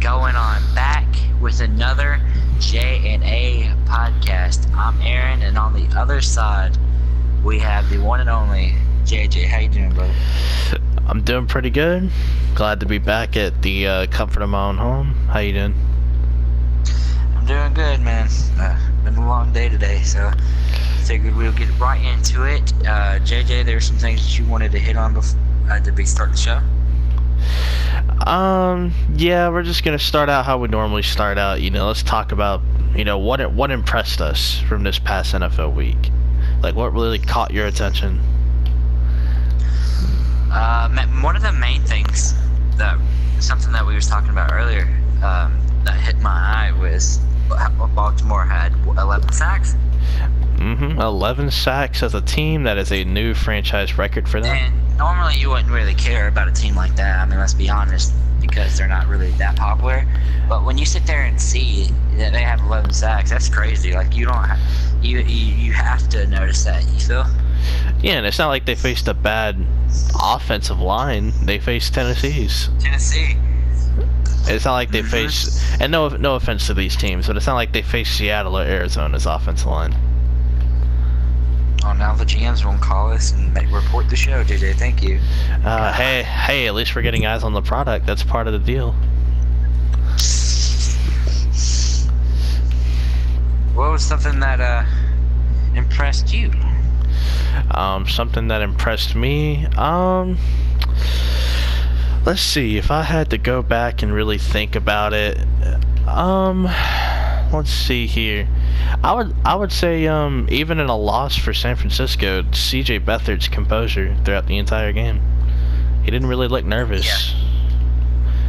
going on? Back with another J&A podcast. I'm Aaron, and on the other side, we have the one and only JJ. How you doing, brother? I'm doing pretty good. Glad to be back at the comfort of my own home. How you doing? I'm doing good, man. Been a long day today, so figured we'll get right into it. JJ, there's some things that you wanted to hit on before we start the show. Yeah, we're just gonna start out how we normally start out. Let's talk about what impressed us from this past NFL week. Like, what really caught your attention? One of the main things something that we was talking about earlier that hit my eye was Baltimore had 11 sacks. 11 sacks as a team. That is a new franchise record for them. And normally you wouldn't really care about a team like that. I mean, let's be honest, because they're not really that popular. But when you sit there and see that they have 11 sacks, that's crazy. Like, you have to notice that. You feel? Yeah, and it's not like they faced a bad offensive line. They faced Tennessee. It's not like they faced, and no offense to these teams, but it's not like they faced Seattle or Arizona's offensive line. Oh, now the GMs won't call us and report the show, JJ. Thank you. Hey, at least we're getting eyes on the product. That's part of the deal. What was something that impressed you? Something that impressed me. Let's see. If I had to go back and really think about it, let's see here. I would say even in a loss for San Francisco, CJ Beathard's composure throughout the entire game. He didn't really look nervous. Yeah.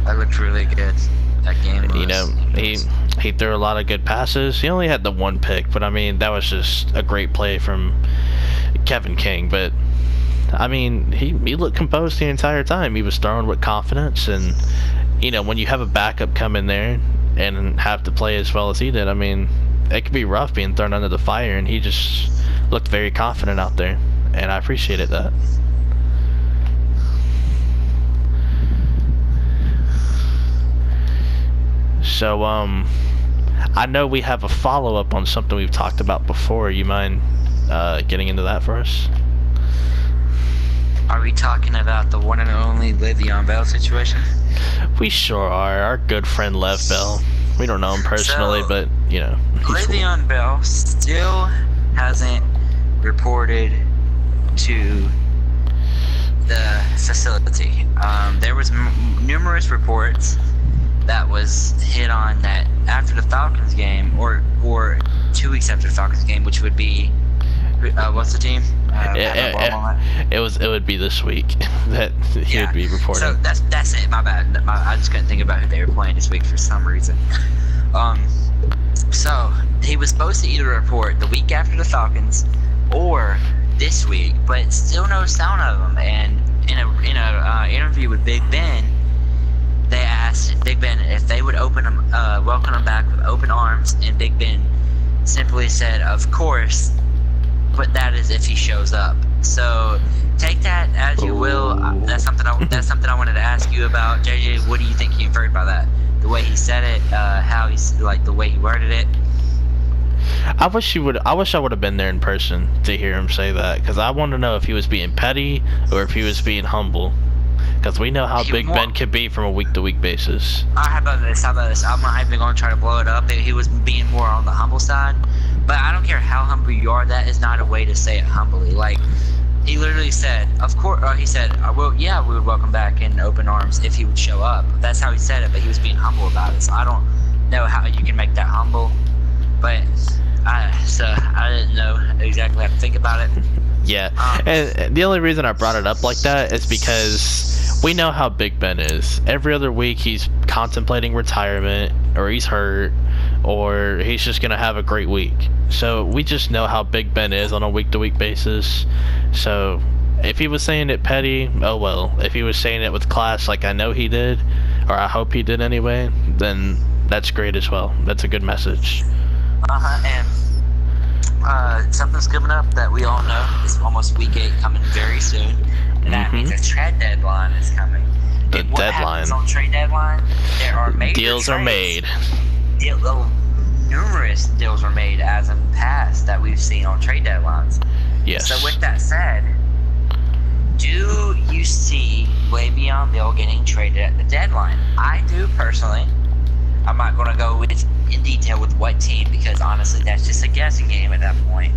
That looked really good. That game was, he threw a lot of good passes. He only had the one pick, but I mean, that was just a great play from Kevin King. But I mean, he looked composed the entire time. He was throwing with confidence, and when you have a backup come in there and have to play as well as he did, I mean, it could be rough being thrown under the fire, and he just looked very confident out there, and I appreciated that. So, I know we have a follow-up on something we've talked about before. You mind getting into that for us? Are we talking about the one and only Le'Veon Bell situation? We sure are. Our good friend Lev Bell. We don't know him personally, but, Le'Veon Bell still hasn't reported to the facility. There was numerous reports that was hit on that after the Falcons game, or 2 weeks after the Falcons game, which would be, what's the team? It would be this week that he would be reporting. So that's it. My bad. I just couldn't think about who they were playing this week for some reason. So he was supposed to either report the week after the Falcons or this week, but still no sound of him. And in a interview with Big Ben, they asked Big Ben if they would welcome him back with open arms, and Big Ben simply said, "Of course, but that is if he shows up." So take that as you will. That's something I wanted to ask you about, JJ. What do you think you inferred by that? The way he said it, how he's like the way he worded it. I wish I would have been there in person to hear him say that, because I want to know if he was being petty or if he was being humble. Because we know how Big Ben could be from a week-to-week basis. How about this? I'm not even going to try to blow it up. He was being more on the humble side. But I don't care how humble you are. That is not a way to say it humbly. Like, he literally said, of course, he said, well, yeah, we would welcome back in open arms if he would show up. That's how he said it, but he was being humble about it. So I don't know how you can make that humble. But I didn't know exactly how to think about it. Yeah, and the only reason I brought it up like that is because we know how Big Ben is. Every other week he's contemplating retirement, or he's hurt, or he's just going to have a great week. So we just know how Big Ben is on a week-to-week basis. So if he was saying it petty, oh well. If he was saying it with class like I know he did, or I hope he did anyway, then that's great as well. That's a good message. And something's coming up that we all know. It's almost week 8 coming very soon. And that means a trade deadline is coming. The and what deadline. happens on trade deadline? There are major Deals are trades. made. Numerous deals are made as in the past that we've seen on trade deadlines. Yes. So with that said, do you see Le'Veon Bell getting traded at the deadline? I do personally. I'm not going to go in detail with what team because honestly that's just a guessing game at that point.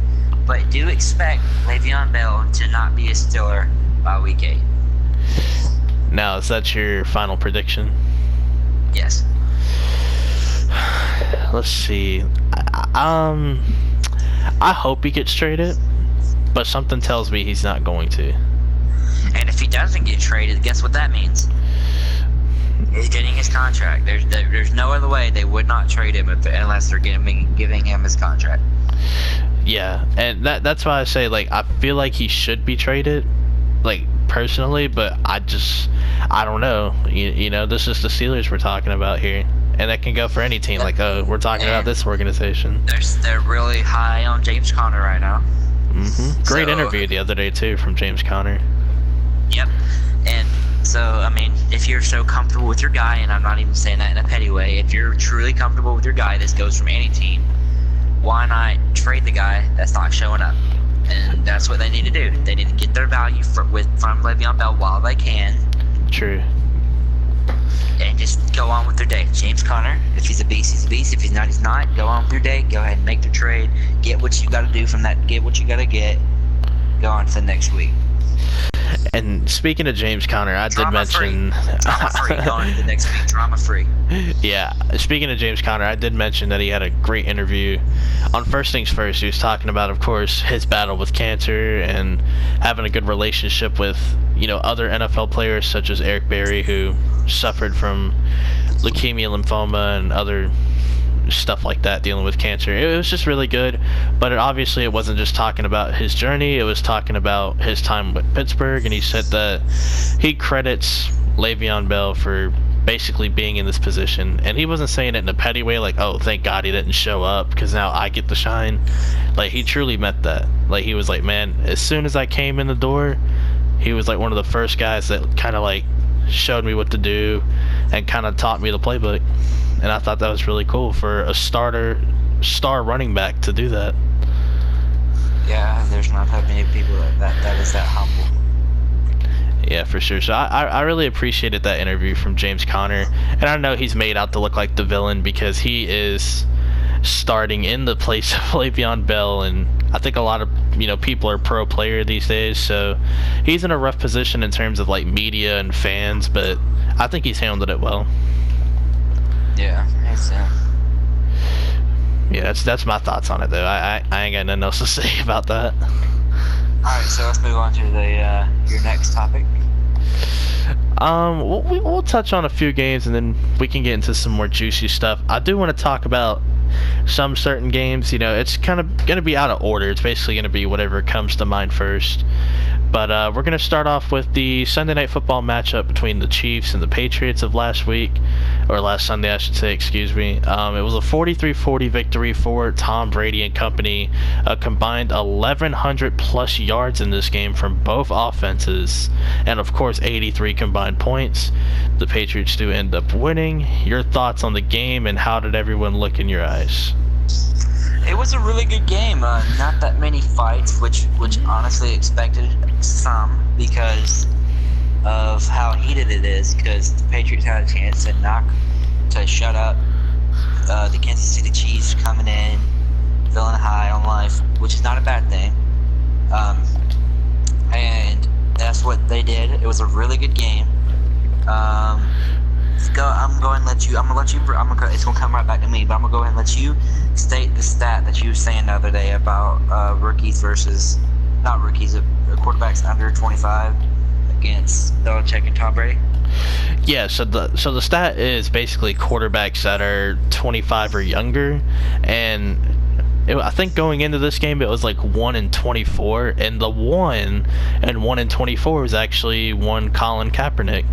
But do expect Le'Veon Bell to not be a Steeler by week 8. Now, is that your final prediction? Yes. Let's see. I hope he gets traded, but something tells me he's not going to. And if he doesn't get traded, guess what that means? He's getting his contract. There's no other way they would not trade him unless they're giving him his contract. Yeah, and that's why I say, like, I feel like he should be traded, like, personally, but I don't know. You know, this is the Steelers we're talking about here. And that can go for any team. Like, we're talking about this organization. They're really high on James Conner right now. Great interview the other day, too, from James Conner. Yep. And so, I mean, if you're so comfortable with your guy, and I'm not even saying that in a petty way, if you're truly comfortable with your guy, this goes from any team, why not trade the guy that's not showing up? And that's what they need to do. They need to get their value from Le'Veon Bell while they can. True. And just go on with their day. James Conner, if he's a beast, he's a beast. If he's not, he's not. Go on with your day. Go ahead and make the trade. Get what you got to do from that. Get what you got to get. Go on to the next week. And speaking of James Conner, I did mention... Drama-free. Go on to the next week. Drama-free. Yeah. Speaking of James Conner, I did mention that he had a great interview. On First Things First, he was talking about, of course, his battle with cancer and having a good relationship with, you know, other NFL players such as Eric Berry, who suffered from leukemia, lymphoma, and other stuff like that, dealing with cancer. It was just really good, but it wasn't just talking about his journey, it was talking about his time with Pittsburgh, and he said that he credits Le'Veon Bell for basically being in this position, and he wasn't saying it in a petty way like, oh, thank God he didn't show up because now I get to shine. Like, he truly meant that. Like, he was like, man, as soon as I came in the door, he was like one of the first guys that kind of like showed me what to do and kind of taught me the playbook. And I thought that was really cool for a star running back to do that. Yeah, there's not that many people that is that humble. Yeah, for sure. So I really appreciated that interview from James Conner. And I know he's made out to look like the villain because he is starting in the place of Le'Veon Bell, and I think a lot of people are pro player these days, so he's in a rough position in terms of like media and fans, but I think he's handled it well. Yeah, it's yeah, that's my thoughts on it though. I ain't got nothing else to say about that. Alright, so let's move on to the your next topic. We'll touch on a few games and then we can get into some more juicy stuff. I do want to talk about some certain games. It's kind of going to be out of order. It's basically going to be whatever comes to mind first. But we're going to start off with the Sunday Night Football matchup between the Chiefs and the Patriots of last week, or last Sunday, I should say, excuse me. It was a 43-40 victory for Tom Brady and company. A combined 1,100 plus yards in this game from both offenses, and of course 83 combined points. The Patriots do end up winning. Your thoughts on the game, and how did everyone look in your eyes? It was a really good game. Not that many fights, which honestly expected some because of how heated it is. Because the Patriots had a chance to shut up the Kansas City Chiefs coming in, feeling high on life, which is not a bad thing. And that's what they did. It was a really good game. It's gonna come right back to me, but I'm gonna go ahead and let you state the stat that you were saying the other day about rookies versus not rookies, quarterbacks under 25 against Belichick and Tom Brady. Yeah, so the stat is basically quarterbacks that are 25 or younger, and I think going into this game it was like 1-24, and the 1-24 was actually one Colin Kaepernick,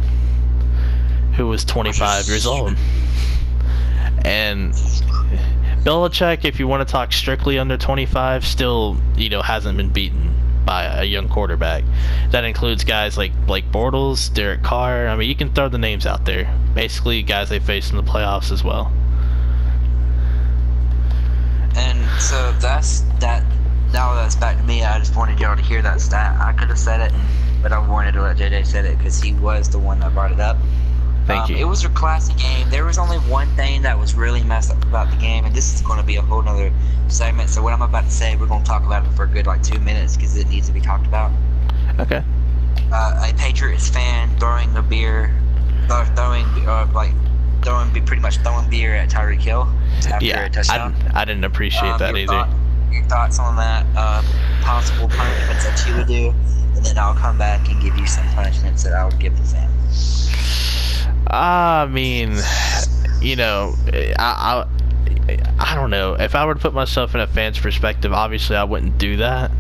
who was 25 years old. And Belichick, if you want to talk strictly under 25, still hasn't been beaten. by a young quarterback. That includes guys like Blake Bortles, Derek Carr. I mean, you can throw the names out there. Basically, guys they faced in the playoffs as well. And so that's that. Now that's back to me. I just wanted y'all to hear that stat. I could have said it, but I wanted to let JJ say it because he was the one that brought it up. Thank you. It was a classic game. There was only one thing that was really messed up about the game, and this is going to be a whole nother segment. So what I'm about to say, we're going to talk about it for a good 2 minutes because it needs to be talked about. Okay. A Patriots fan throwing a beer, pretty much throwing beer at Tyreek Hill after a touchdown. I didn't appreciate that either. Your thoughts on that? Possible punishments that you would do, and then I'll come back and give you some punishments that I would give the fan. I mean, I don't know. If I were to put myself in a fan's perspective, obviously I wouldn't do that.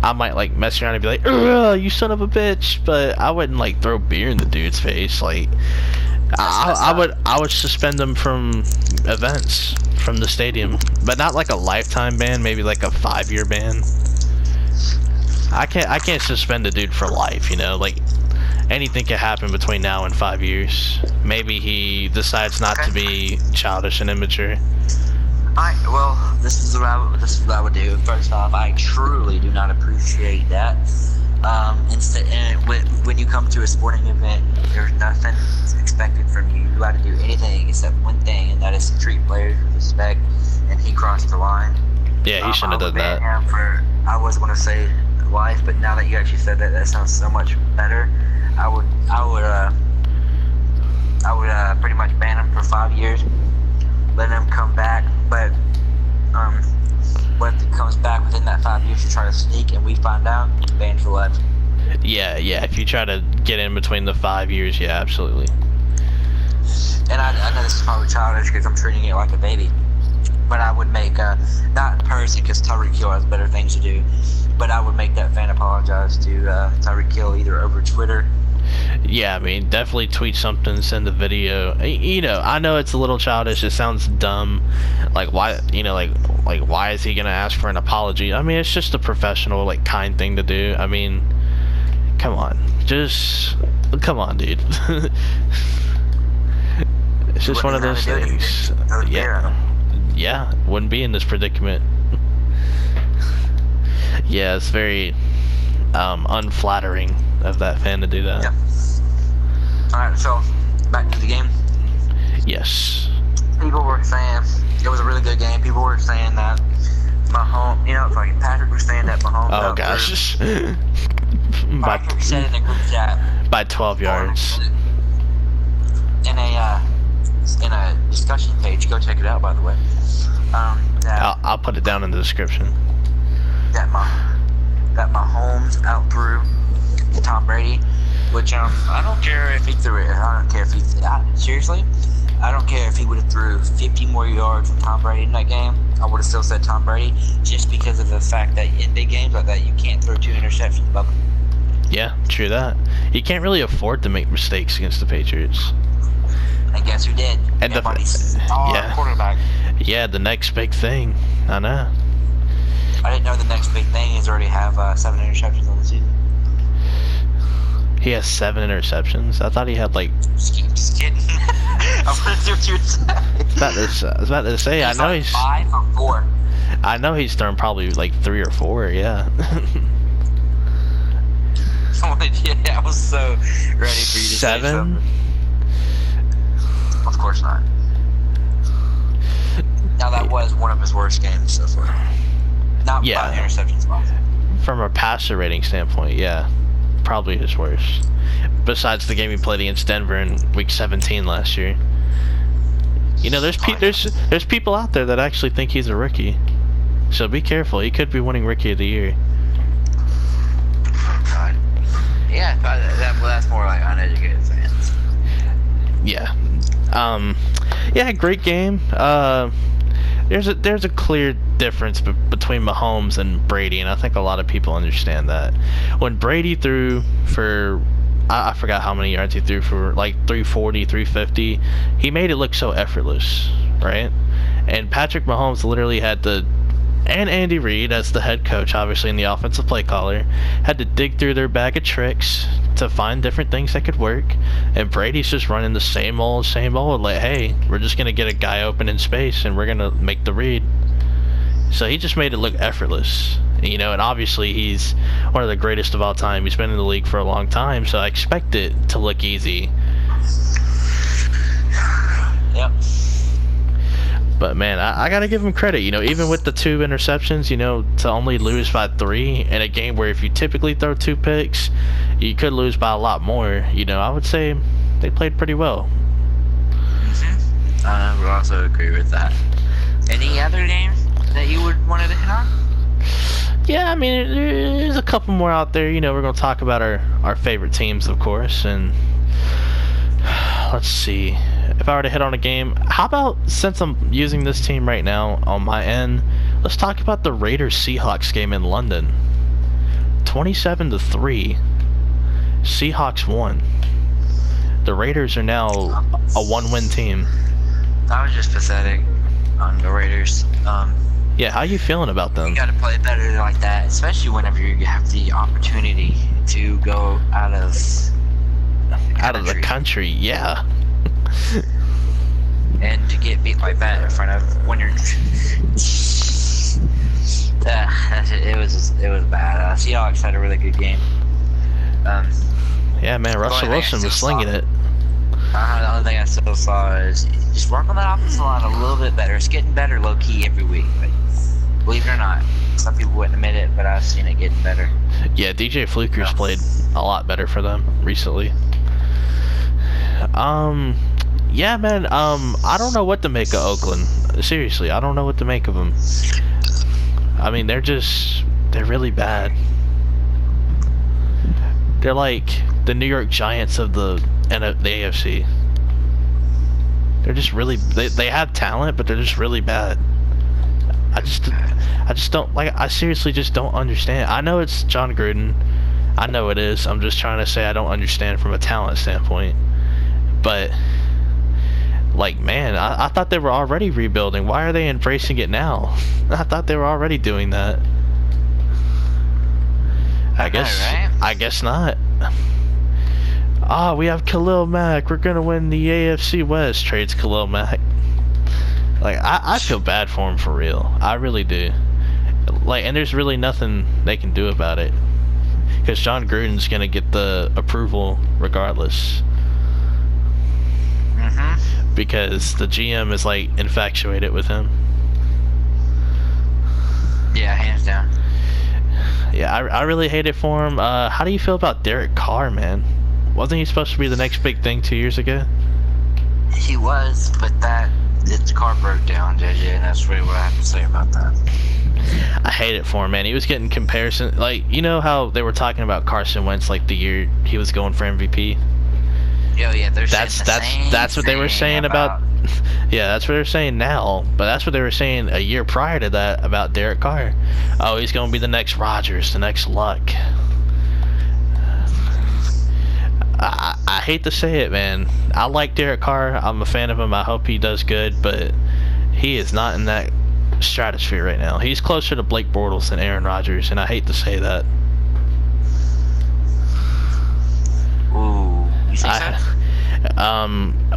I might mess around and be like, "Ugh, you son of a bitch," but I wouldn't throw beer in the dude's face. I would suspend them from events from the stadium, but not a lifetime ban. Maybe a 5-year ban. I can't suspend a dude for life. Anything can happen between now and 5 years. Maybe he decides not to be childish and immature. Well, this is what I would do. First off, I truly do not appreciate that. When you come to a sporting event, there's nothing expected from you. You got to do anything except one thing, and that is to treat players with respect. And he crossed the line. Yeah, he shouldn't have done that. I was going to say life, but now that you actually said that, that sounds so much better. I would pretty much ban him for 5 years, let him come back, but what if he comes back within that 5 years to try to sneak and we find out, banned for life. Yeah, if you try to get in between the 5 years, yeah, absolutely. And I know this is probably childish because I'm treating it like a baby, but I would make, not in person because Tyreek Hill has better things to do, but I would make that fan apologize to Tyreek Hill either over Twitter. Yeah, I mean, definitely tweet something, send a video. I know it's a little childish. It sounds dumb. Why? Why is he gonna ask for an apology? I mean, it's just a professional, kind thing to do. I mean, come on, come on, dude. It's just one of those things. Yeah, wouldn't be in this predicament. Yeah, it's very unflattering of that fan to do that. Yep. Alright, so back to the game. Yes. People were saying it was a really good game. People were saying that Mahomes, Patrick was saying that Mahomes. Oh gosh. Patrick said in a group chat by 12 yards. In a discussion page. Go check it out, by the way. I'll put it down in the description. That Mahomes outthrew Tom Brady, which I don't care if he threw it. I don't care if seriously, I don't care if he would have threw 50 more yards than Tom Brady in that game. I would have still said Tom Brady, just because of the fact that in big games like that, you can't throw 2 interceptions above him. Yeah, true that. You can't really afford to make mistakes against the Patriots. And guess who did? And quarterback. Yeah, the next big thing. I know. I didn't know the next big thing is already have 7 interceptions on the season. He has 7 interceptions. I thought he had Just kidding. I wanted to see what you would say. I was about to say. I know he's 5 or 4. I know he's thrown probably 3 or 4. Yeah. I was so ready for you to 7? say something. Of course not. Now that was one of his worst games so far. Not by interceptions. From a passer rating standpoint, yeah, probably his worst. Besides the game he played against Denver in Week 17 last year. There's people out there that actually think he's a rookie. So be careful. He could be winning Rookie of the Year. God. Yeah, that's more uneducated fans. Yeah. Yeah, great game. There's a clear difference between Mahomes and Brady, and I think a lot of people understand that. When Brady threw for, I forgot how many yards he threw for, 340, 350, he made it look so effortless, right? And Patrick Mahomes literally had to and Andy Reid, as the head coach, obviously, and the offensive play caller, had to dig through their bag of tricks to find different things that could work. And Brady's just running the same old, like, hey, we're just going to get a guy open in space and we're going to make the read. So he just made it look effortless. You know, and obviously he's one of the greatest of all time. He's been in the league for a long time, so I expect it to look easy. Yep. But man, I gotta give him credit. You know, even with the 2 interceptions, you know, to only lose by 3 in a game where if you typically throw 2 picks, you could lose by a lot more. You know, I would say they played pretty well. Mm-hmm. I would also agree with that. Any other games that you would want to hit on? Yeah, I mean, there's a couple more out there. You know, we're gonna talk about our favorite teams, of course, and let's see. If I were to hit on a game, how about, since I'm using this team right now on my end, let's talk about the Raiders-Seahawks game in London. 27-3. Seahawks won. The Raiders are now a 1-win team. That was just pathetic on the Raiders. Yeah, how you feeling about them? You gotta play better like that, especially whenever you have the opportunity to go out of the country, yeah. And to get beat like that in front of when you're it was bad. Seahawks had a really good game. Yeah, man, Russell Wilson was slinging it. The only thing I still saw is just work on that offensive line a little bit better. It's getting better low key every week. But believe it or not, some people wouldn't admit it, but I've seen it getting better. Yeah, DJ Fluker's played a lot better for them recently. Yeah, man, I don't know what to make of Oakland. Seriously, I don't know what to make of them. I mean, they're really bad. They're like the New York Giants of the AFC. They're just really, they have talent, but they're just really bad. I just don't, like, I seriously just don't understand. I know it's John Gruden. I know it is. I'm just trying to say I don't understand from a talent standpoint. But, like, man, I thought they were already rebuilding. Why are they embracing it now? I thought they were already doing that. I guess not. We have Khalil Mack. We're gonna win the AFC West. Trades Khalil Mack. Like, I feel bad for him, for real. I really do. Like, and there's really nothing they can do about it, because John Gruden's gonna get the approval regardless. Because the GM is, like, infatuated with him. Yeah, hands down. Yeah, I really hate it for him. How do you feel about Derek Carr, man? Wasn't he supposed to be the next big thing 2 years ago? He was, but his car broke down, JJ, and that's really what I have to say about that. I hate it for him, man. He was getting comparison. Like, you know how they were talking about Carson Wentz, like, the year he was going for MVP? Yeah, that's what they were saying about yeah, that's what they're saying now, but that's what they were saying a year prior to that about Derek Carr. Oh, he's going to be the next Rodgers, the next Luck. I hate to say it, man. I like Derek Carr. I'm a fan of him. I hope he does good, but he is not in that stratosphere right now. He's closer to Blake Bortles than Aaron Rodgers, and I hate to say that. Ooh, you think so?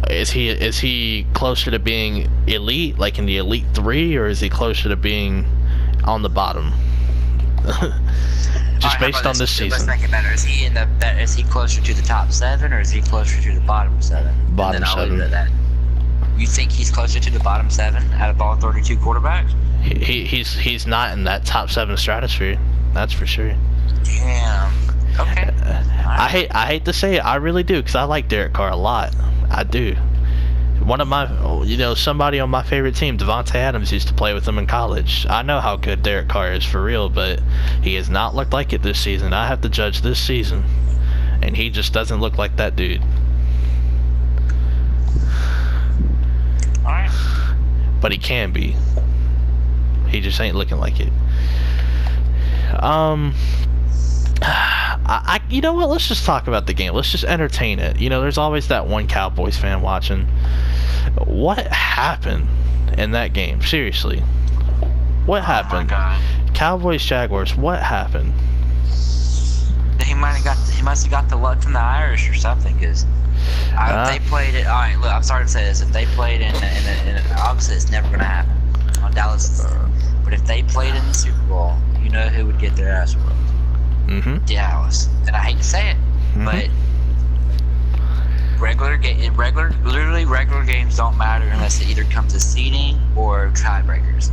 Is he closer to being elite, like in the elite 3, or is he closer to being on the bottom? Just based on this season. Let's make it better. Is he closer to the top 7, or is he closer to the bottom 7? Bottom 7. Leave it at that. You think he's closer to the bottom 7 out of all 32 quarterbacks? He's not in that top 7 stratosphere. That's for sure. Damn. Okay. I hate to say it, I really do, because I like Derek Carr a lot. I do. One of my, somebody on my favorite team, Devontae Adams, used to play with him in college. I know how good Derek Carr is for real, but he has not looked like it this season. I have to judge this season, and he just doesn't look like that dude. Alright. But he can be. He just ain't looking like it. You know what? Let's just talk about the game. Let's just entertain it. There's always that one Cowboys fan watching. What happened in that game? Seriously. What happened? Oh my God. Cowboys Jaguars. What happened? He must have got the luck from the Irish or something. Because if they played it, all right. Look, I'm sorry to say this. If they played in obviously it's never gonna happen on Dallas. But if they played in the Super Bowl, you know who would get their ass whooped? Dallas. And I hate to say it, but regular games don't matter unless it either comes to seeding or tiebreakers.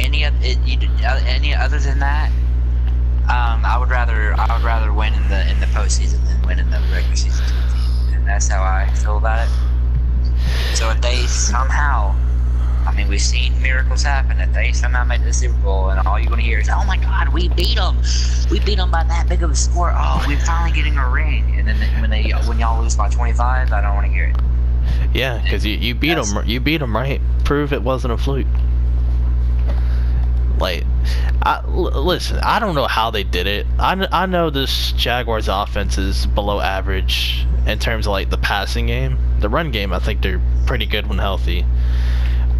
Any other than that, I would rather win in the postseason than win in the regular season. And that's how I feel about it. So if they somehow, I mean, we've seen miracles happen. If they somehow make the Super Bowl and all you're going to hear is, "Oh my God, we beat them! We beat them by that big of a score. Oh, we're finally getting a ring." And then when y'all lose by 25, I don't want to hear it. Yeah, because you beat them. You beat them, right? Prove it wasn't a fluke. Like, listen, I don't know how they did it. I know this Jaguars offense is below average in terms of like the passing game. The run game, I think they're pretty good when healthy.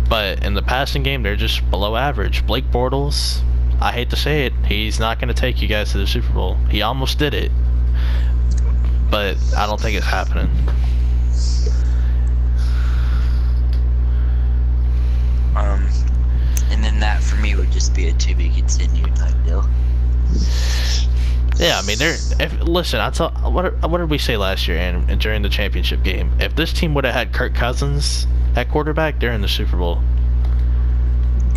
But in the passing game, they're just below average. Blake Bortles, I hate to say it, he's not going to take you guys to the Super Bowl. He almost did it, but I don't think it's happening. And then that for me would just be a to be continued type deal. Yeah, I mean, listen. What did we say last year and during the championship game? If this team would have had Kirk Cousins at quarterback, they're in the Super Bowl.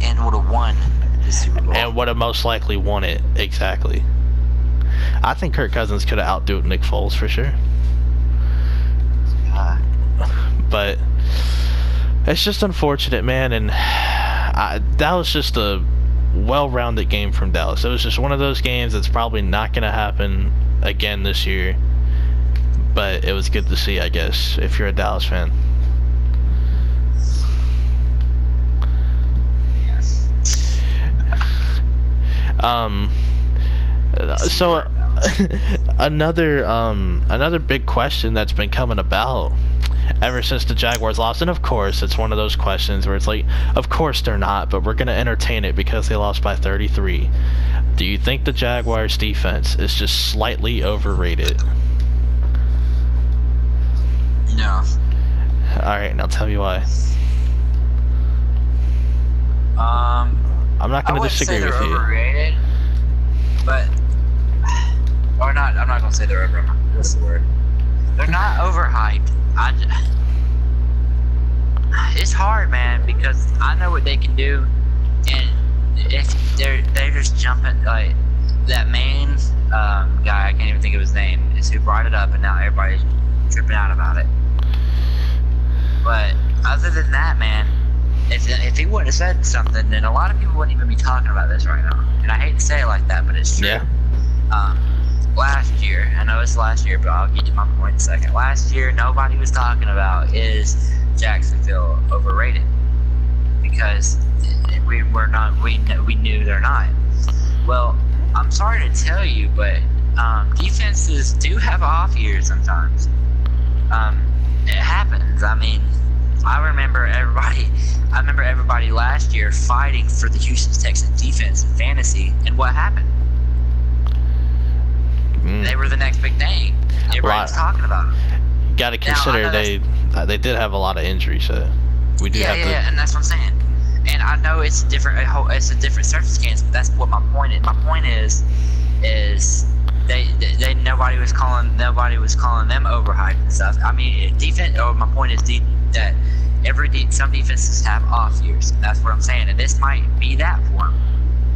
And would have won the Super Bowl. And would have most likely won it, exactly. I think Kirk Cousins could have outdoed Nick Foles for sure. But it's just unfortunate, man, and that was just a well-rounded game from Dallas. It was just one of those games that's probably not going to happen again this year, but it was good to see, I guess, if you're a Dallas fan. So another big question that's been coming about ever since the Jaguars lost, and of course it's one of those questions where it's like, of course they're not, but we're gonna entertain it because they lost by 33. Do you think the Jaguars defense is just slightly overrated? No. Alright, now tell me why. I'm not gonna disagree with you. Overrated, but or not. I'm not gonna say they're over. What's the word? They're not overhyped. It's hard, man, because I know what they can do, and if they're just jumping like that main guy. I can't even think of his name. Is who brought it up, and now everybody's tripping out about it. But other than that, man. If he wouldn't have said something, then a lot of people wouldn't even be talking about this right now. And I hate to say it like that, but it's true. Yeah. Last year, I know it's last year, but I'll get to my point in a second. Last year, nobody was talking about is Jacksonville overrated because we knew they're not. Well, I'm sorry to tell you, but defenses do have off years sometimes. It happens. I mean. I remember everybody last year fighting for the Houston Texans defense in fantasy, and what happened? They were the next big thing. Everybody was talking about them. You got to consider they did have a lot of injuries, so we do have to. Yeah, and that's what I'm saying. And I know it's different. It's a different circumstance, but that's what my point is. My point is they nobody was calling them overhyped and stuff. I mean, defense. Or my point is that some defenses have off years. And that's what I'm saying, and this might be that for them.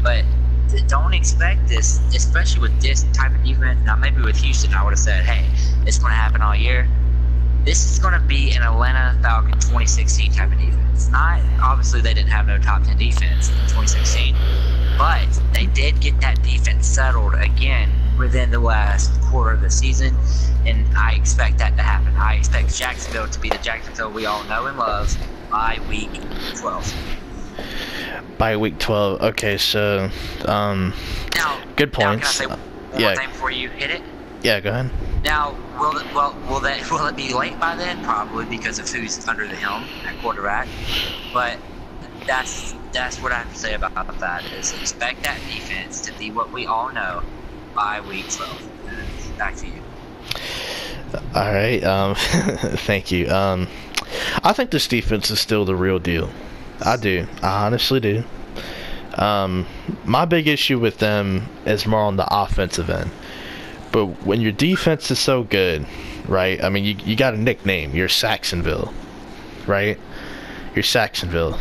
But don't expect this, especially with this type of defense. Now, maybe with Houston, I would have said, "Hey, it's going to happen all year." This is going to be an Atlanta Falcons 2016 type of defense. Not obviously they didn't have no top 10 defense in 2016, but they did get that defense settled again within the last quarter of the season, and I expect that to happen. I expect Jacksonville to be the Jacksonville we all know and love by week 12. By week 12, okay, so good points. Now, can I say one more thing before you hit it? Yeah, go ahead. Now, will it be late by then? Probably, because of who's under the helm at quarterback. But That's what I have to say about that. Is expect that defense to be what we all know by week 12. Back to you. All right. Thank you. I think this defense is still the real deal. I do. I honestly do. My big issue with them is more on the offensive end. But when your defense is so good, right? I mean, you got a nickname. You're Saxonville, right? You're Saxonville.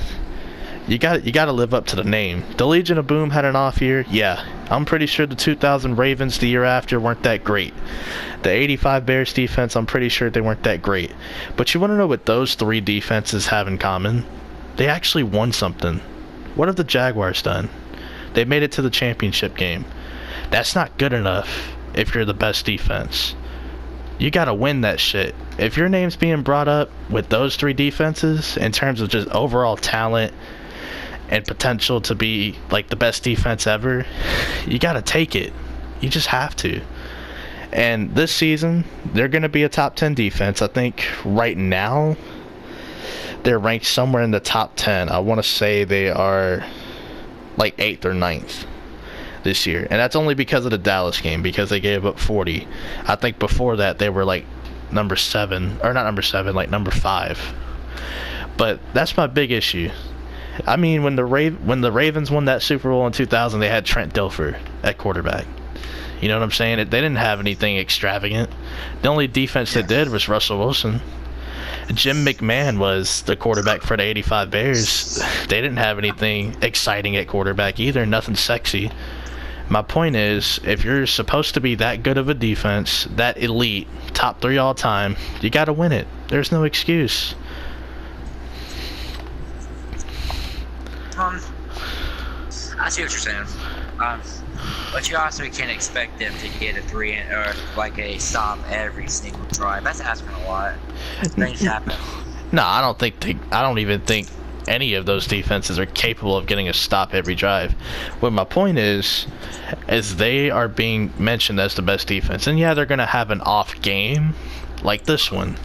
You got to live up to the name. The Legion of Boom had an off year. Yeah, I'm pretty sure the 2000 Ravens the year after weren't that great. The 85 Bears defense, I'm pretty sure they weren't that great. But you want to know what those three defenses have in common? They actually won something. What have the Jaguars done? They made it to the championship game. That's not good enough if you're the best defense. You got to win that shit. If your name's being brought up with those three defenses in terms of just overall talent and potential to be like the best defense ever, you got to take it. You just have to. And this season, they're going to be a top 10 defense. I think right now, they're ranked somewhere in the top 10. I want to say they are like 8th or 9th this year. And that's only because of the Dallas game, because they gave up 40. I think before that, they were like number 7, or not number 7, like number 5. But that's my big issue. I mean, when the Ravens won that Super Bowl in 2000, they had Trent Dilfer at quarterback. You know what I'm saying? They didn't have anything extravagant. The only defense they did was Russell Wilson. Jim McMahon was the quarterback for the 85 Bears. They didn't have anything exciting at quarterback either, nothing sexy. My point is, if you're supposed to be that good of a defense, that elite, top 3 all time, you got to win it. There's no excuse. I see what you're saying. But you also can't expect them to get a 3 or like a stop every single drive. That's asking a lot. Things happen. No, I don't even think any of those defenses are capable of getting a stop every drive. What my point is they are being mentioned as the best defense. And yeah, they're going to have an off game like this one.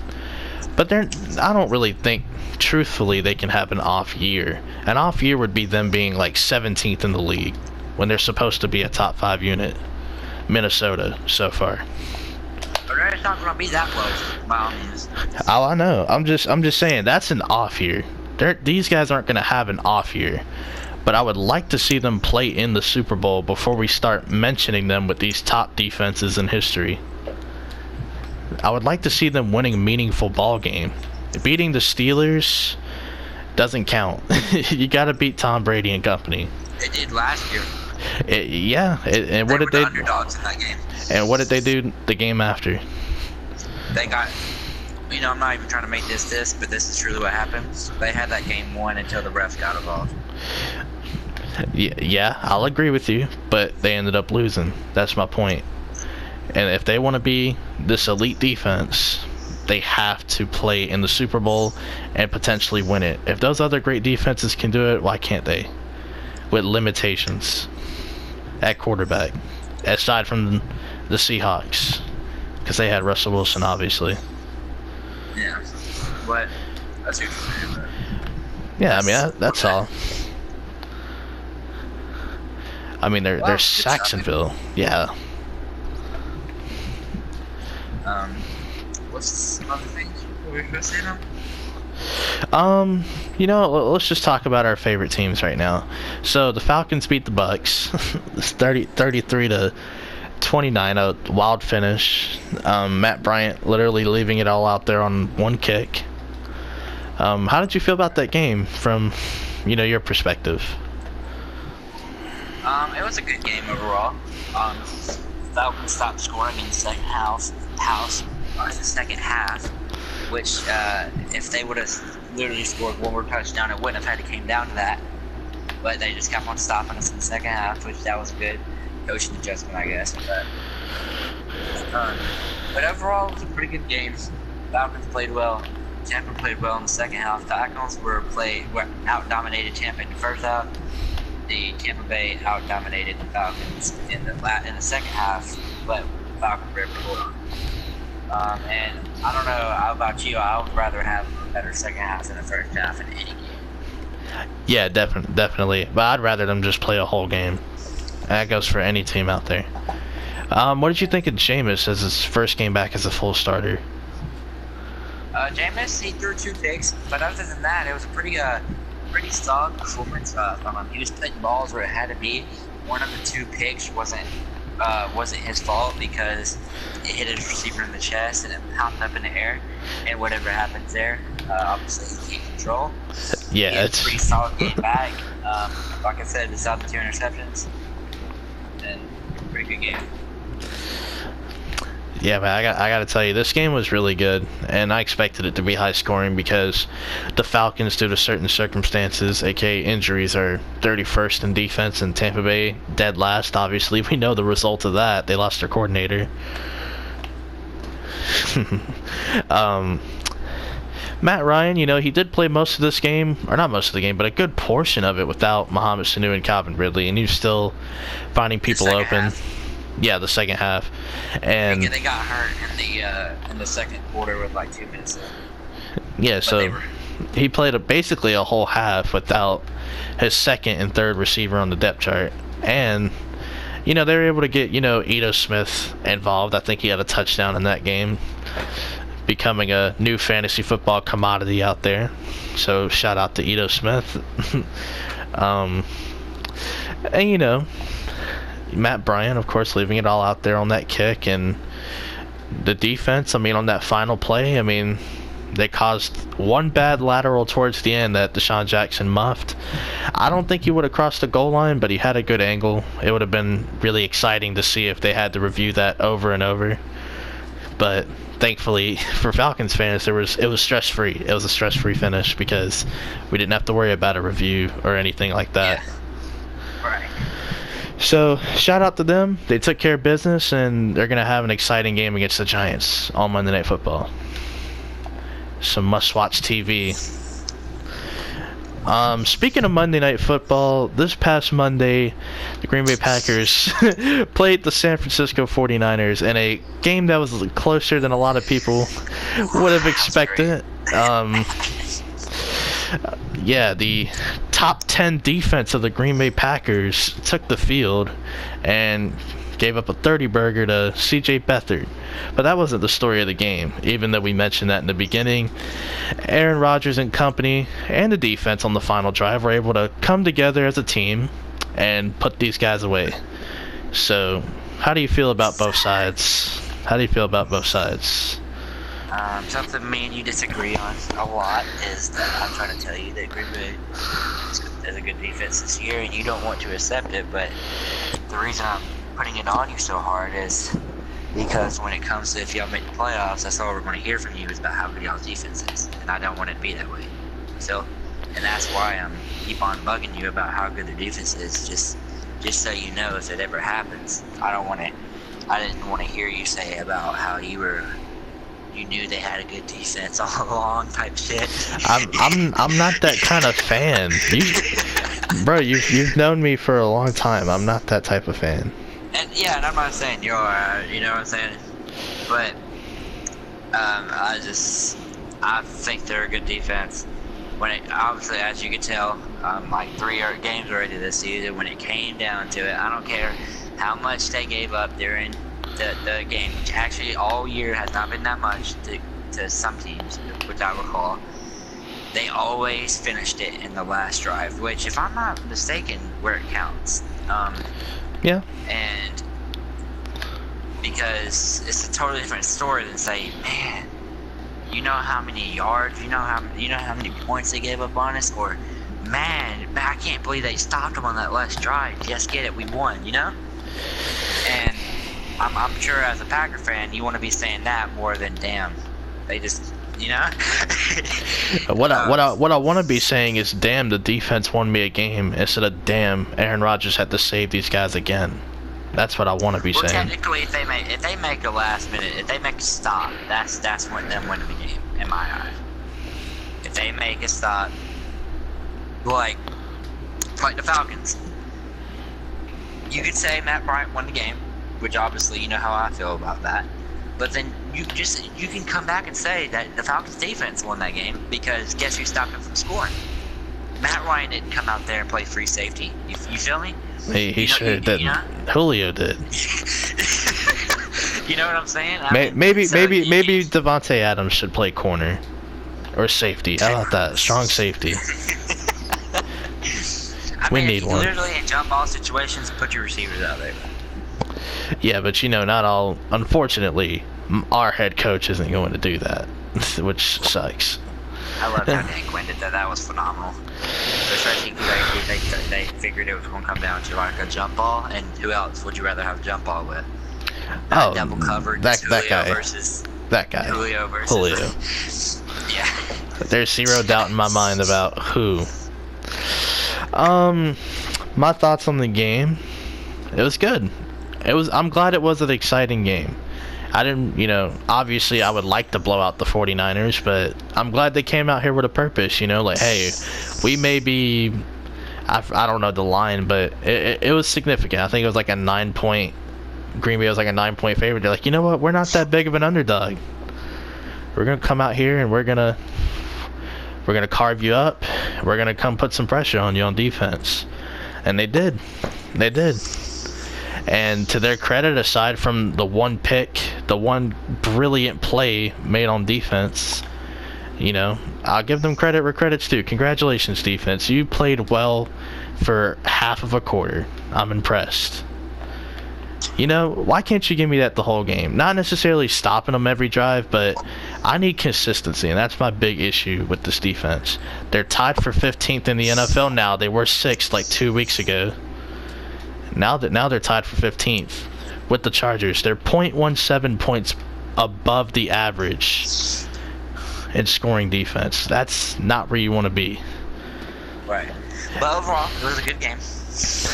But I don't really think, truthfully, they can have an off year. An off year would be them being like 17th in the league when they're supposed to be a top 5 unit. Minnesota so far. But it's not going to be that close, by all means. Oh, I know. I'm just saying that's an off year. These guys aren't going to have an off year. But I would like to see them play in the Super Bowl before we start mentioning them with these top defenses in history. I would like to see them winning a meaningful ball game. Beating the Steelers doesn't count. You got to beat Tom Brady and company. They did last year. And what did they? Underdogs in that game. And what did they do the game after? They got. I'm not even trying to make this, but this is truly what happens. They had that game won until the refs got involved. Yeah, I'll agree with you, but they ended up losing. That's my point. And if they want to be this elite defense, they have to play in the Super Bowl and potentially win it. If those other great defenses can do it, why can't they? With limitations at quarterback, aside from the Seahawks, because they had Russell Wilson, obviously. Yeah, but that's what you're saying. Yeah, I mean that's all. I mean they're Saxonville, yeah. What's some other things we're going to say now? Let's just talk about our favorite teams right now. So the Falcons beat the Bucks, 33-29, a wild finish. Matt Bryant literally leaving it all out there on one kick. How did you feel about that game from, your perspective? It was a good game overall. Falcons stopped scoring in the second half, which if they would have literally scored one more touchdown, it wouldn't have had to came down to that. But they just kept on stopping us in the second half, which that was a good coaching adjustment, I guess. But overall, it was a pretty good game. Falcons played well. Tampa played well in the second half. Falcons out-dominated Tampa in the first half. The Tampa Bay out-dominated the Falcons in the second half, but Falcons were able to hold on. And I don't know how about you. I would rather have a better second half than the first half in any game. Yeah, definitely. But I'd rather them just play a whole game. That goes for any team out there. What did you think of Jameis as his first game back as a full starter? Jameis, he threw 2 picks, but other than that, it was a pretty solid performance from him. He was putting balls where it had to be. One of the 2 picks wasn't his fault because it hit his receiver in the chest and it popped up in the air, and whatever happens there, obviously he can't control. Yeah, it's a pretty solid game back. Like I said, it's out the 2 interceptions, and pretty good game. Yeah, man, I gotta tell you, this game was really good, and I expected it to be high scoring because the Falcons, due to certain circumstances, aka injuries, are 31st in defense, and Tampa Bay dead last. Obviously, we know the result of that. They lost their coordinator. Matt Ryan, he did play most of this game, or not most of the game, but a good portion of it without Mohamed Sanu and Calvin Ridley, and he was still finding people open. Half. Yeah, the second half, and they got hurt in the second quarter with like 2 minutes left. Yeah, so he played basically a whole half without his second and third receiver on the depth chart, and they were able to get Ito Smith involved. I think he had a touchdown in that game, becoming a new fantasy football commodity out there. So shout out to Ito Smith. And Matt Bryant, of course, leaving it all out there on that kick, and the defense, on that final play, they caused one bad lateral towards the end that Deshaun Jackson muffed. I don't think he would have crossed the goal line, but he had a good angle. It would have been really exciting to see if they had to review that over and over. But thankfully for Falcons fans, it was stress-free. It was a stress-free finish because we didn't have to worry about a review or anything like that. Yeah. Right. So, shout out to them. They took care of business, and they're going to have an exciting game against the Giants on Monday Night Football. Some must-watch TV. Speaking of Monday Night Football, this past Monday, the Green Bay Packers played the San Francisco 49ers in a game that was closer than a lot of people would have expected. Yeah, the top 10 defense of the Green Bay Packers took the field and gave up a 30-burger to C.J. Beathard. But that wasn't the story of the game, even though we mentioned that in the beginning. Aaron Rodgers and company and the defense on the final drive were able to come together as a team and put these guys away. So, how do you feel about both sides? Something me and you disagree on a lot is that I'm trying to tell you that Green Bay has a good defense this year, and you don't want to accept it. But the reason I'm putting it on you so hard is because when it comes to if y'all make the playoffs, that's all we're going to hear from you is about how good y'all's defense is, and I don't want it to be that way. So, and that's why I'm keep on bugging you about how good their defense is, just so you know if it ever happens. I didn't want to hear you say about how you knew they had a good defense all along type shit. I'm not that kind of fan. You've known me for a long time. I'm not that type of fan. And I'm not saying you are, you know what I'm saying? But I think they're a good defense. Obviously, as you can tell, like 3 games already this season, when it came down to it, I don't care how much they gave up during the game, which actually all year has not been that much to some teams, which I recall. They always finished it in the last drive, which, if I'm not mistaken, where it counts. Yeah. And because it's a totally different story than say, man, you know how many yards, you know how many points they gave up on us, or man, I can't believe they stopped them on that last drive. Just get it, we won, And I'm sure as a Packer fan, you want to be saying that more than damn, they just, What I want to be saying is, damn, the defense won me a game, instead of damn, Aaron Rodgers had to save these guys again. That's what I want to be saying. Technically, if they make a last minute, if they make a stop, that's when them winning the game in my eyes. If they make a stop, like the Falcons, you could say Matt Bryant won the game, which obviously you know how I feel about that. But then you can come back and say that the Falcons defense won that game because guess who stopped them from scoring? Matt Ryan didn't come out there and play free safety. You feel me? He sure didn't. Julio did. You know what I'm saying? Maybe Devontae Adams should play corner or safety. How about that? Strong safety. We need one. Literally in jump ball situations, put your receivers out there. Yeah, but not all. Unfortunately, our head coach isn't going to do that, which sucks. I love how Dan Quinn did that. That was phenomenal. They figured it was going to come down to like a jump ball, and who else would you rather have a jump ball with? Double covered. That guy. Versus that guy. Julio versus Julio. Yeah. There's zero doubt in my mind about who. My thoughts on the game. It was good. I'm glad it was an exciting game. I didn't, obviously I would like to blow out the 49ers, but I'm glad they came out here with a purpose, like, hey, we may be, I don't know the line, but it was significant. I think it was like a 9-point, Green Bay was like a 9-point favorite. They're like, you know what, we're not that big of an underdog. We're going to come out here and we're going to carve you up. We're going to come put some pressure on you on defense. And they did. And to their credit, aside from the one pick, the one brilliant play made on defense, I'll give them credit where credit's due. Congratulations, defense. You played well for half of a quarter. I'm impressed. Why can't you give me that the whole game? Not necessarily stopping them every drive, but I need consistency, and that's my big issue with this defense. They're tied for 15th in the NFL now. They were 6th like 2 weeks ago. Now they're tied for 15th with the Chargers. They're 0.17 points above the average in scoring defense. That's not where you want to be. Right. But overall, it was a good game. Is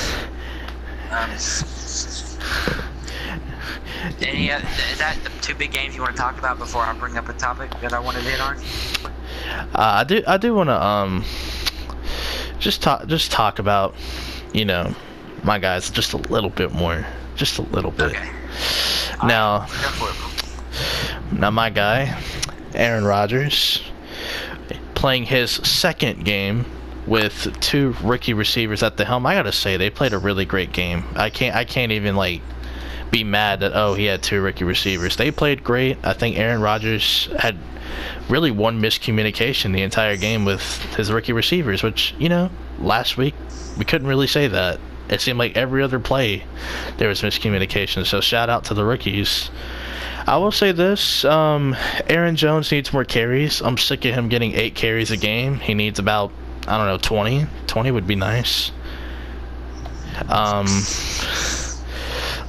that the two big games you want to talk about before I bring up a topic that I wanted to hit on? I do want to just talk about my guys just a little bit more, just a little bit. Okay. Now my guy Aaron Rodgers playing his second game with 2 rookie receivers at the helm. I gotta say they played a really great game. I can't even be mad that he had 2 rookie receivers. They played great. I think Aaron Rodgers had really one miscommunication the entire game with his rookie receivers, which last week we couldn't really say that. It seemed like every other play there was miscommunication. So shout out to the rookies. I will say this, Aaron Jones needs more carries. I'm sick of him getting 8 carries a game. He needs about 20. 20 would be nice.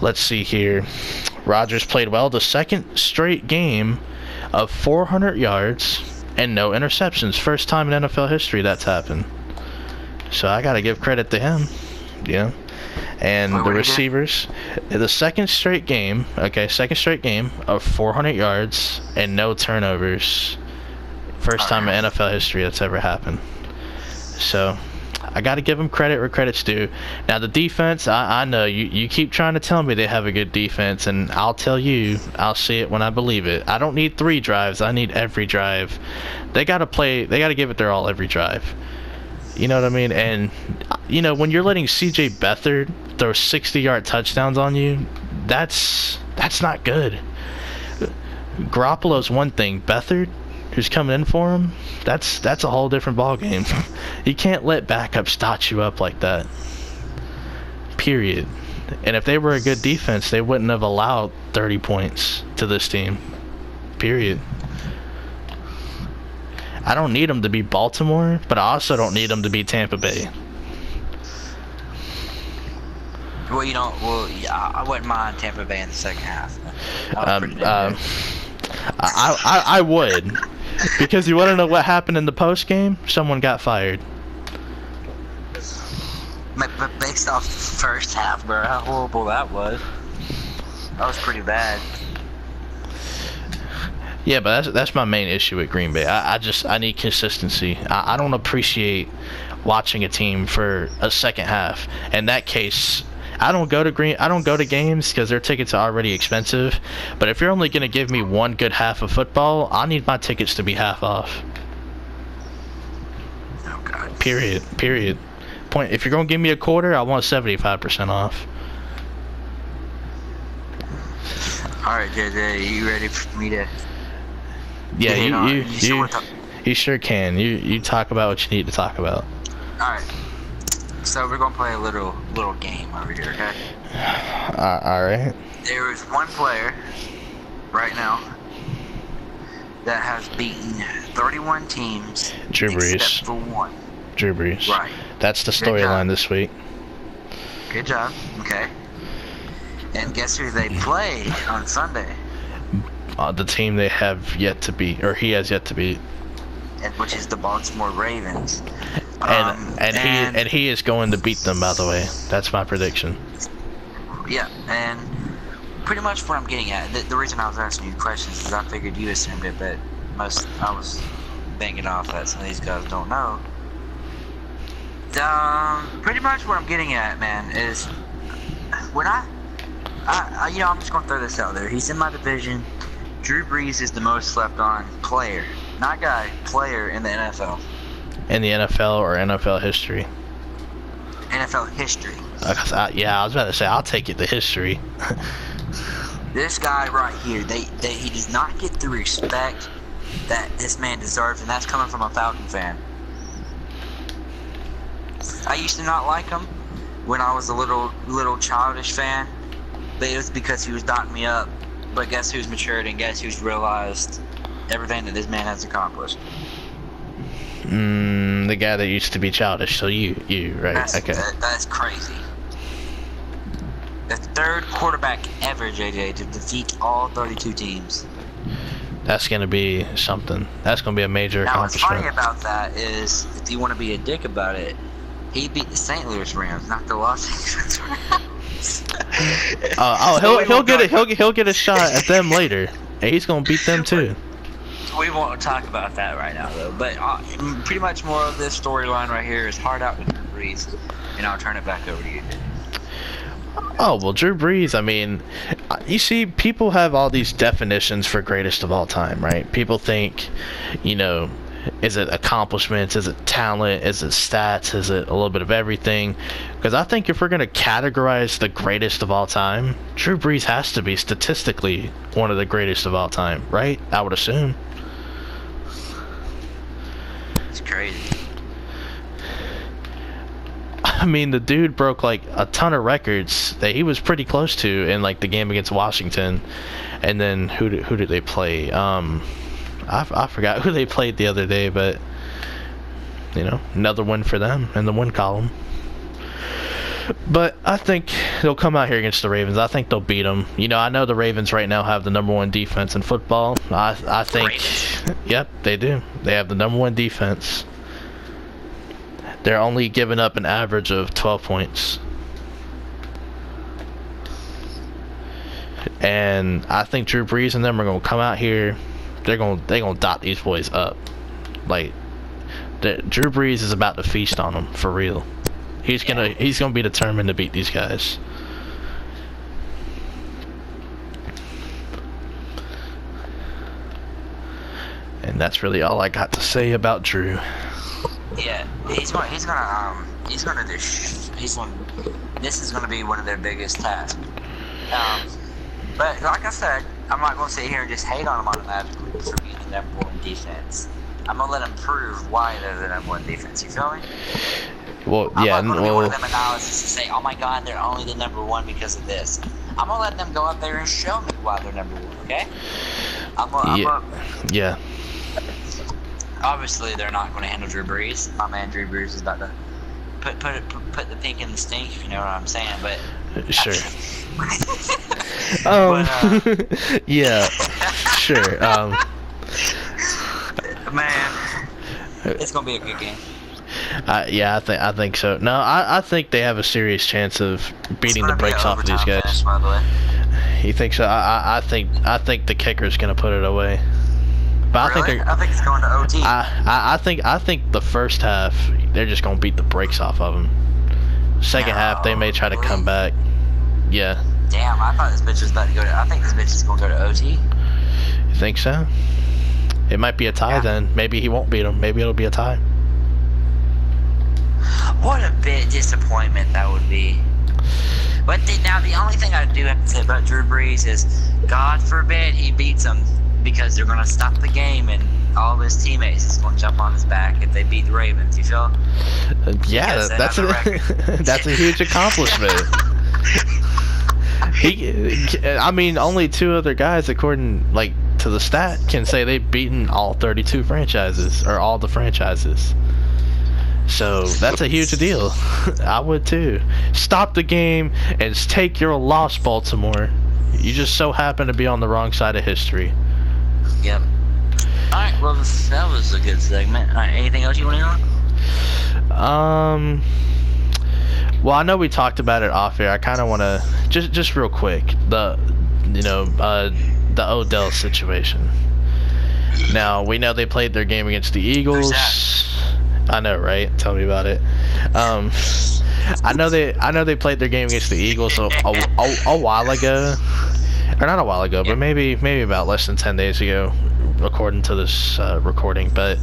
Let's see here. Rodgers played well. The second straight game of 400 yards and no interceptions. First time in NFL history that's happened. So I got to give credit to him. Yeah. And the receivers, the second straight game of 400 yards and no turnovers. First time in NFL history that's ever happened. So I got to give them credit where credit's due. Now the defense, I know you keep trying to tell me they have a good defense, and I'll tell you, I'll see it when I believe it. I don't need 3 drives. I need every drive. They got to give it their all every drive. You know what I mean? And when you're letting CJ Beathard throw 60-yard touchdowns on you, that's not good. Garoppolo's one thing. Beathard, who's coming in for him, that's a whole different ballgame. You can't let backups dot you up like that. Period. And if they were a good defense, they wouldn't have allowed 30 points to this team. Period. I don't need them to be Baltimore, but I also don't need them to be Tampa Bay. Well, I wouldn't mind Tampa Bay in the second half. I would. Because you want to know what happened in the post game? Someone got fired. But based off the first half, bro, how horrible that was. That was pretty bad. Yeah, but that's my main issue with Green Bay. I need consistency. I don't appreciate watching a team for a second half. In that case, I don't go to games because their tickets are already expensive. But if you're only going to give me one good half of football, I need my tickets to be half off. Okay. Period. Point. If you're gonna give me a quarter, I want 75% off. All right, JJ, you ready for me to? Yeah, you sure can. You talk about what you need to talk about. All right. So we're gonna play a little game over here, okay? All right. There is one player right now that has beaten 31 teams Drew Brees. except for one. Drew Brees. Right. That's the storyline this week. Good job. Okay. And guess who they play on Sunday? The team they have yet to beat, or he has yet to beat. And which is the Baltimore Ravens. And he is going to beat them, by the way. That's my prediction. Yeah, and pretty much what I'm getting at. The reason I was asking you questions is I figured you assumed it, but I was banging off that some of these guys don't know. Pretty much what I'm getting at, man, is when I'm just gonna throw this out there. He's in my division. Drew Brees is the most slept on player, not guy, player in the NFL. In the NFL or NFL history? NFL history. Yeah, I was about to say, I'll take it to history. This guy right here, he does not get the respect that this man deserves, and that's coming from a Falcon fan. I used to not like him when I was a little childish fan, but it was because he was dotting me up. But guess who's matured and guess who's realized everything that this man has accomplished? The guy that used to be childish, so you, right, okay. That's crazy. The third quarterback ever, JJ, to defeat all 32 teams. That's going to be something. That's going to be a major accomplishment. What's funny about that is, if you want to be a dick about it, he beat the St. Louis Rams, not the Los Angeles Rams. He'll get a shot at them later. And he's going to beat them too. We won't talk about that right now, though. But pretty much more of this storyline right here is hard out with Drew Brees, and I'll turn it back over to you. Oh, well, Drew Brees, I mean, you see, people have all these definitions for greatest of all time, right? People think, is it accomplishments? Is it talent? Is it stats? Is it a little bit of everything? Because I think if we're going to categorize the greatest of all time, Drew Brees has to be statistically one of the greatest of all time, right? I would assume. It's crazy. I mean, the dude broke like a ton of records that he was pretty close to in like the game against Washington. And then who did they play? I forgot who they played the other day, but another win for them in the win column. But I think they'll come out here against the Ravens. I think they'll beat them. I know the Ravens right now have the #1 defense in football. I think, yep, they do. They have the #1 defense. They're only giving up an average of 12 points. And I think Drew Brees and them are going to come out here. They're going to dot these boys up. Like, Drew Brees is about to feast on them, for real. He's gonna be determined to beat these guys. And that's really all I got to say about Drew. Yeah, this is gonna be one of their biggest tasks. But like I said, I'm not gonna sit here and just hate on them automatically for being the #1 defense. I'm gonna let them prove why they're the #1 defense. You feel me? Well, yeah. I'm not gonna be one of them analysis to say, oh my God, they're only the #1 because of this. I'm gonna let them go up there and show me why they're #1. Okay? Yeah. Obviously, they're not going to handle Drew Brees. My man Drew Brees is about to put the pink in the stink, if you know what I'm saying. But sure. Yeah. Sure. Man, it's going to be a good game. Yeah, I think so. No, I think they have a serious chance of beating the brakes off of these guys. Finish, by the way. You think so? I think the kicker's going to put it away. But really? I think it's going to OT. I think the first half they're just gonna beat the brakes off of them. Second half they may try to come back. Yeah. Damn, I thought this bitch was about to go to. I think this bitch is gonna go to OT. You think so? It might be a tie then. Maybe he won't beat him. Maybe it'll be a tie. What a bit disappointment that would be. But now the only thing I do have to say about Drew Brees is, God forbid he beats them, because they're going to stop the game and all of his teammates is going to jump on his back if they beat the Ravens. You feel? Yeah, that's a huge accomplishment. I mean, only 2 other guys, according to the stat, can say they've beaten all 32 franchises, or all the franchises. So that's a huge deal. I would too. Stop the game and take your loss, Baltimore. You just so happen to be on the wrong side of history. Yep. Alright, well, that was a good segment. Alright, anything else you want to know? Well, I know we talked about it off air. I kind of want to just real quick the Odell situation. Now we know they played their game against the Eagles. I know, right? Tell me about it. I know they played their game against the Eagles a while ago, or not a while ago, but maybe about less than 10 days ago, according to this recording. But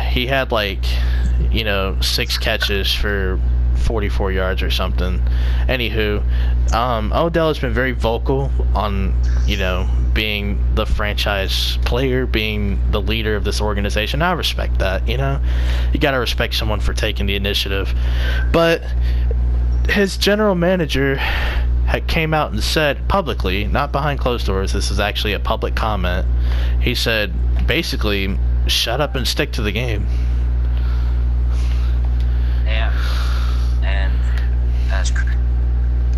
he had 6 catches for 44 yards or something. Anywho, Odell has been very vocal on, being the franchise player, being the leader of this organization. I respect that, You gotta respect someone for taking the initiative. But his general manager came out and said publicly, not behind closed doors, this is actually a public comment. He said, basically, shut up and stick to the game. Yeah, and that's correct.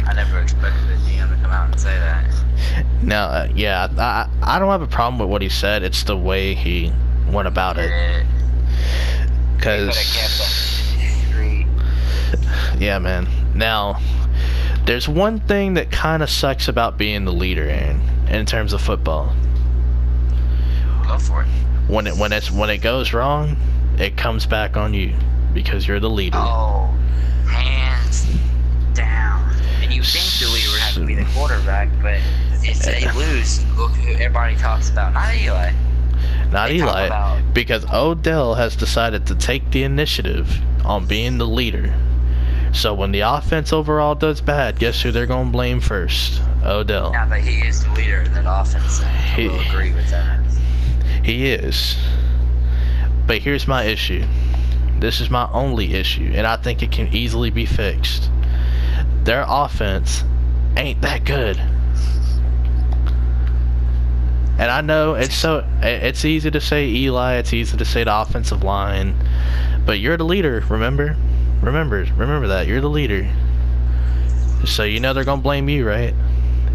I never expected the GM to come out and say that. Now, I don't have a problem with what he said. It's the way he went about it. Because, yeah, man. Now, there's one thing that kind of sucks about being the leader, Aaron, in terms of football. Go for it. When it goes wrong, it comes back on you because you're the leader. Oh, hands down. And you think the leader would have to be the quarterback, but if they lose, look who everybody talks about. Not Eli. Not Eli, because Odell has decided to take the initiative on being the leader. So when the offense overall does bad, guess who they're going to blame first? Odell. Yeah, but he is the leader of that offense. I will agree with that. He is. But here's my issue. This is my only issue, and I think it can easily be fixed. Their offense ain't that good. And I know it's easy to say Eli, it's easy to say the offensive line, but you're the leader, remember? Remember that. You're the leader. So you know they're going to blame you, right?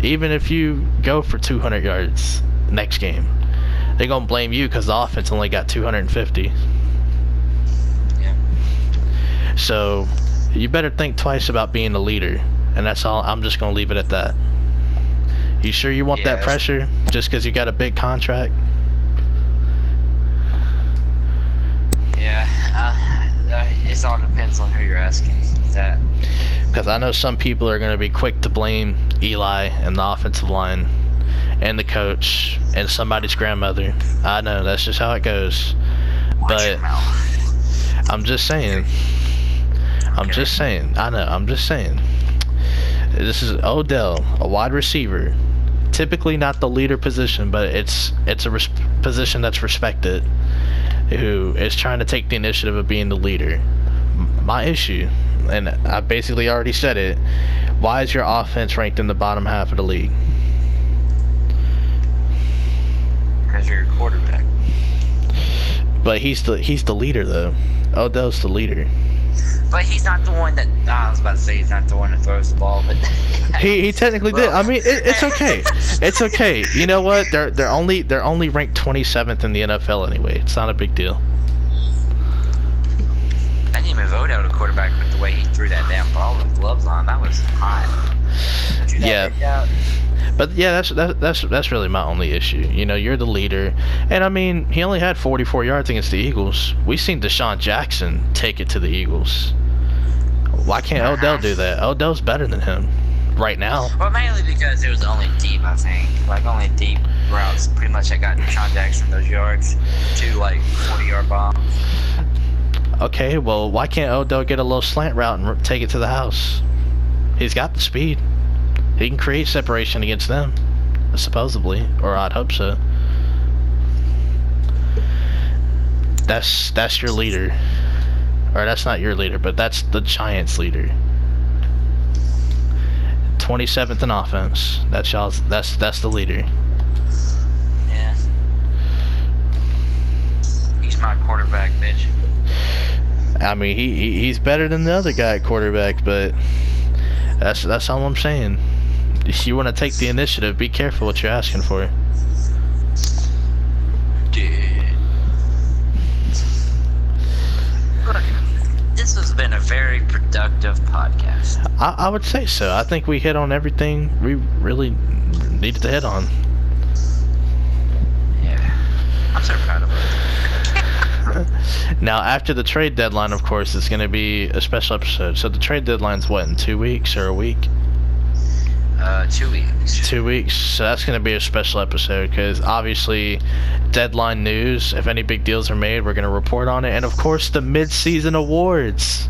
Even if you go for 200 yards next game, they're going to blame you because the offense only got 250. Yeah. So you better think twice about being the leader. And that's all. I'm just going to leave it at that. You sure you want that pressure just because you got a big contract? Yeah. It all depends on who you're asking. That. Because I know some people are going to be quick to blame Eli and the offensive line and the coach and somebody's grandmother. I know, that's just how it goes. But I'm just saying. I'm just saying. This is Odell, a wide receiver. Typically not the leader position, but it's a position that's respected, who is trying to take the initiative of being the leader. My issue, and I basically already said it, why is your offense ranked in the bottom half of the league? Because you're a quarterback. But he's the leader, though. Odell's the leader. But he's not the one that. I was about to say he's not the one that throws the ball, but he technically did. I mean, it's okay. It's okay. You know what? They're only ranked 27th in the NFL anyway. It's not a big deal. I didn't even vote out a quarterback with the way he threw that damn ball with gloves on. That was hot. Yeah. But yeah, that's really my only issue. You know, you're the leader, and I mean, he only had 44 yards against the Eagles. We've seen Deshaun Jackson take it to the Eagles. Why can't Odell do that? Odell's better than him right now. Well, mainly because it was only deep, I think. Only deep routes pretty much that got Deshaun Jackson those yards. 2 40-yard bombs. Okay, well, why can't Odell get a little slant route and take it to the house? He's got the speed. He can create separation against them, supposedly, or I'd hope so. That's your leader. Or that's not your leader, but that's the Giants' leader. 27th in offense. That's the leader. Yeah. He's my quarterback, bitch. I mean, he's better than the other guy at quarterback, but that's all I'm saying. If you want to take the initiative, be careful what you're asking for. Dude. Look, this has been a very productive podcast. I would say so. I think we hit on everything we really needed to hit on. Yeah. I'm so proud of us. Now, after the trade deadline, of course, it's going to be a special episode. So the trade deadline's what, in 2 weeks or a week? 2 weeks. 2 weeks. So that's going to be a special episode because obviously deadline news, if any big deals are made, we're going to report on it. And of course, the mid-season awards.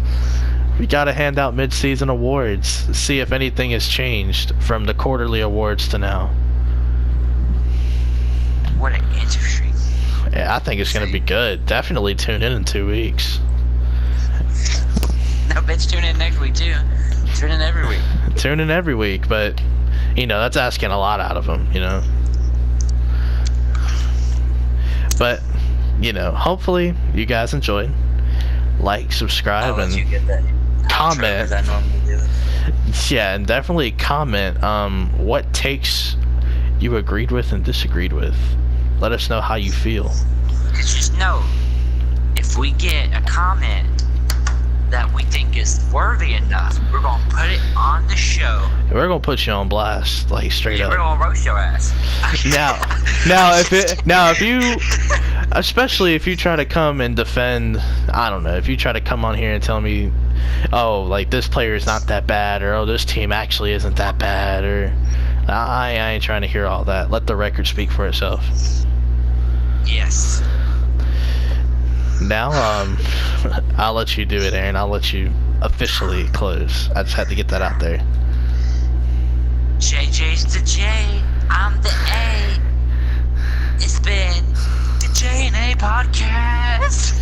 We got to hand out mid-season awards. See if anything has changed from the quarterly awards to now. What an interesting. Yeah, I think it's going to be good. Definitely tune in 2 weeks. No, bitch, tune in next week, too. Tune in every week. Tune in every week, but, you know, that's asking a lot out of them, you know. But, you know, hopefully you guys enjoyed. Like, subscribe, and comment. I normally do it. Yeah, and definitely comment what takes you agreed with and disagreed with. Let us know how you feel. Just know, if we get a comment that we think is worthy enough, we're gonna put it on the show. We're gonna put you on blast, like straight up. We're gonna roast your ass. If you, especially if you try to come and defend, I don't know, if you try to come on here and tell me, oh, like this player is not that bad, or oh, this team actually isn't that bad, or I ain't trying to hear all that. Let the record speak for itself. Yes. Now, I'll let you do it, Aaron. I'll let you officially close. I just had to get that out there. JJ's the J, I'm the A. It's been the J&A podcast.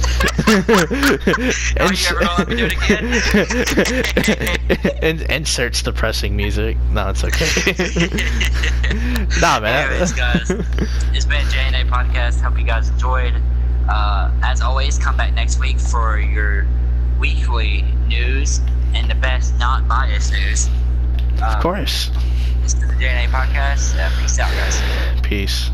Oh, you ever gonna let me do it again? Inserts depressing music. No, it's okay. Nah, man. Anyways, guys, it's been J&A podcast. Hope you guys enjoyed. As always, come back next week for your weekly news and the best not biased news. Of course. This is the J&A podcast. Peace out, guys. Peace.